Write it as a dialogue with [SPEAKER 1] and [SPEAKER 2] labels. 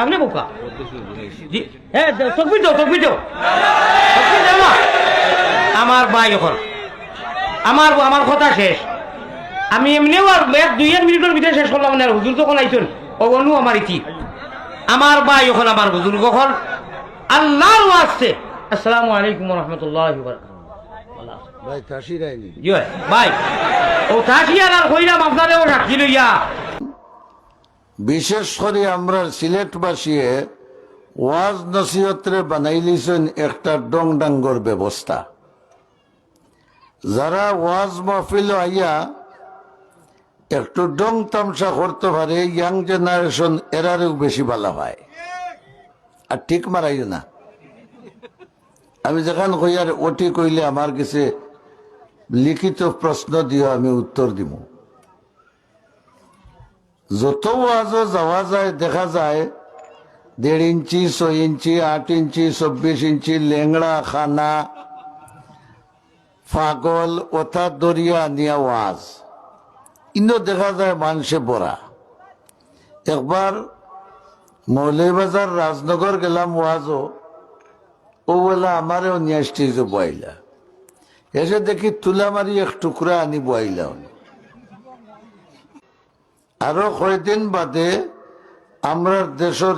[SPEAKER 1] আপনি বোকা জি হ্যাঁ তকবির দাও তকবির দাও তকবির দাও না আমার ভাই এখন আমার আমার কথা শেষ আমি এমনিও আর এক দুই এক মিনিটের ভিতরে শেষ করলাম না হুজুর তখন আইছেন অগনু আমার ইতি আমার ভাই এখন আমার হুজুর কখন আল্লাহর ওয়াস্তে আসসালামু আলাইকুম ওয়া রাহমাতুল্লাহি ওয়া বারাকাতুহু
[SPEAKER 2] ভাই কাশি রাইনি
[SPEAKER 1] জি ভাই ও তাসিয়া আর কইরাম আপনাদেরও সাক্ষী লইয়া
[SPEAKER 2] বিশেষ করে আমরা সিলেটবাসীয়ে ওয়াজ নসিহতরে বানাইলিছেন একটা ডং ডাঙ্গর ব্যবস্থা। যারা ওয়াজ মাহফিল আইয়া একটু ডং তামসা করতে পারে ইয়াং জেনারেশন এরারেও বেশি ভালো হয়। আর ঠিক মারাইও না, আমি যেখান কইয়ার ওটি কইলে আমার কাছে লিখিত প্রশ্ন দিও, আমি উত্তর দিব। যত ওয়াজও যাওয়া যায় দেখা যায় 1.5 ইঞ্চি 6 ইঞ্চি 8 ইঞ্চি 24 ইঞ্চি লেংড়া খানা পাগল ওথা দরিয়া নিয়া ওয়াজ ইনো দেখা যায় মানুষে বড়া। একবার মৌলভীবাজার রাজনগর গেলাম ওয়াজও, ও বলে আমারও নিয়ে স্টেজে বইলা, এসে দেখি তুলা মারি এক টুকরা আনি বইলা। আরো কয়েকদিন বাদে আমরা দেশের